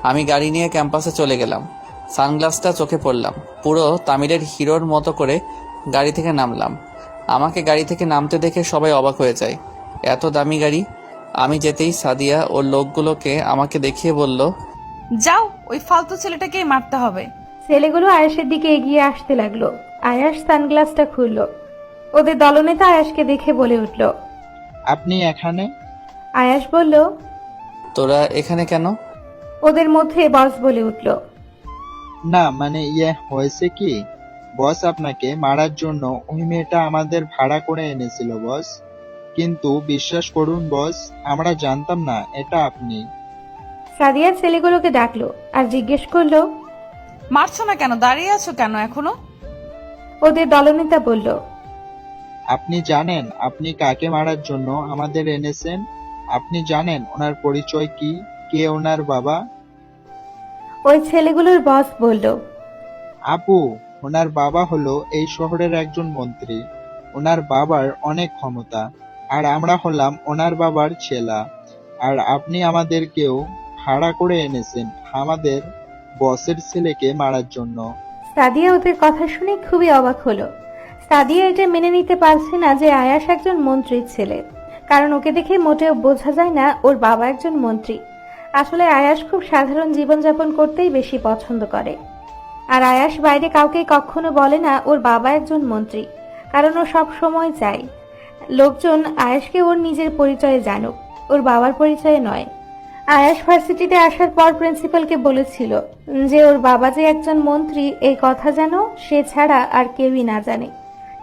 আমি গাড়ি নিয়ে ক্যাম্পাসে চলে গেলাম। সানগ্লাসটা চোখে পড়লাম, পুরো তামিলের হিরোর মতো করে গাড়ি থেকে নামলাম। আমাকে গাড়ি থেকে নামতে দেখে সবাই অবাক হয়ে যায়, এত দামি গাড়ি। আমি যেতেই সাদিয়া ওর লোকগুলোকে আমাকে দেখিয়ে বলল, যাও, ওই ফালতু ছেলেটাকেই মারতে হবে। ছেলেগুলো আয়াসের দিকে এগিয়ে আসতে লাগলো। আয়াস সানগ্লাসটা খুলল। ওদের দলনেতা আয়াসকে দেখে বলে উঠল, আপনি এখানে? আয়াস বলল, তোরা এখানে কেন? ওদের মধ্যে বস বলে উঠল, না মানে হয়েছে কি বস, আপনাকে মারার জন্য ওই মেয়েটা আমাদের ভাড়া করে এনেছিল বস। কিন্তু বিশ্বাস করুন বস, আমরা জানতাম না এটা আপনি। সাদিয়া ছেলেগুলোকে ডাকলো আর জিজ্ঞেস করলো, মারছো না কেন? দাঁড়িয়ে আছো কেন এখনো? ওদের দলনেতা বলল, আপনি জানেন আপনি কাকে মারার জন্য আমাদের এনেছেন? আপনি জানেন ওনার পরিচয় কি, কে ওনার বাবা? ওই ছেলেগুলোর বস বলল, আপু, ওনার বাবা হলো এই শহরের একজন মন্ত্রী। ওনার বাবার অনেক ক্ষমতা, আর আমরা হলাম ওনার বাবার ছেলা। আর আপনি আমাদেরকেও ভাড়া করে এনেছেন আমাদের বসের ছেলেকে মারার জন্য। সাদিয়া ওদের কথা শুনে খুবই অবাক হলো। সাদিয়া এটা মেনে নিতে পারছে না যে আয়াস একজন মন্ত্রীর ছেলে, কারণ ওকে দেখে মোটেও বোঝা যায় না ওর বাবা একজন মন্ত্রী। আসলে আয়াস খুব সাধারণ জীবনযাপন করতেই বেশি পছন্দ করে। আর আয়াস বাইরে কাউকে কখনো বলে না ওর বাবা একজন মন্ত্রী, কারণ ও সব সময় চায় লোকজন আয়াসকে ওর নিজের পরিচয়ে জানুক, ওর বাবার পরিচয়ে নয়। আয়াস ভার্সিটিতে আসার পর প্রিন্সিপালকে বলেছিল যে ওর বাবা যে একজন মন্ত্রী এই কথা যেন সে ছাড়া আর কেউই না জানে।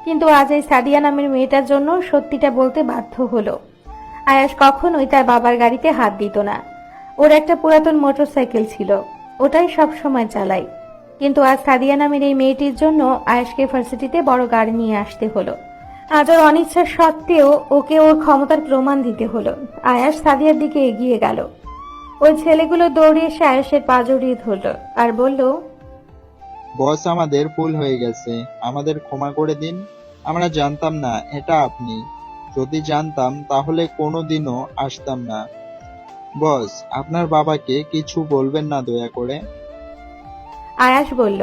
কিন্তু আজ এই সাদিয়া নামের মেয়েটার জন্য সত্যিটা বলতে বাধ্য হলো। আয়াস কখনোই তার বাবার গাড়িতে হাত দিত না। ওর একটা পুরাতন মোটরসাইকেল ছিল, ওটাই সব সময় চালায়। কিন্তু আজ সাদিয়া নামের এই মেয়েটির জন্য আয়াসকে ভার্সিটিতে বড় গাড়ি নিয়ে আসতে হলো। আজ ওর অনিচ্ছা সত্ত্বেও ওকে ওর ক্ষমতার প্রমাণ দিতে হলো। আয়াস সাদিয়ার দিকে এগিয়ে গেল। ওই ছেলেগুলো দৌড়ে এসে আয়াসের পা জড়িয়ে ধরল আর বলল, বস, আমাদের ভুল হয়ে গেছে, আমাদের ক্ষমা করে দিন। আমরা জানতাম না এটা আপনি। যদি জানতাম তাহলে কোনোদিনও আসতাম না। বস, আপনার বাবাকে কিছু বলবেন না দয়া করে। আয়াস বলল,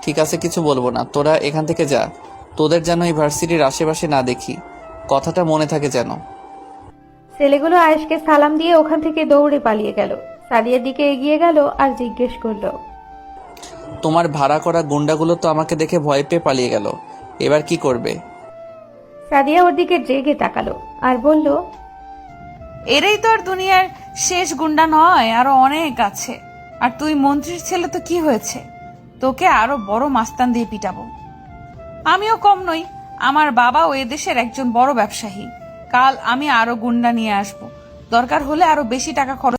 ঠিক আছে, কিছু বলবো না, তোরা এখান থেকে যা। তোদের যেন এই ভার্সিটির আশেপাশে না দেখি, কথাটা মনে থাকে যেন। ছেলেগুলো আয়েশকে সালাম দিয়ে ওখান থেকে দৌড়ে পালিয়ে গেল। সাদিয়ার দিকে এগিয়ে গেল আর জিজ্ঞেস করলো, তোমার ভাড়া করা গুন্ডাগুলো তো আমাকে দেখে ভয় পেয়ে পালিয়ে গেল, এবার কি করবে? সাদিয়া ওর দিকে রেগে তাকালো আর বলল, এরাই তো আর দুনিয়ার শেষ গুন্ডা নয়, আরো অনেক আছে। আর তুই মন্ত্রীর ছেলে তো কি হয়েছে, তোকে আরো বড় মাস্তান দিয়ে পিটাবো। আমিও কম নই, আমার বাবাও এদেশের একজন বড় ব্যবসায়ী। কাল আমি আরো গুন্ডা নিয়ে আসব, দরকার হলে আরো বেশি টাকা খরচ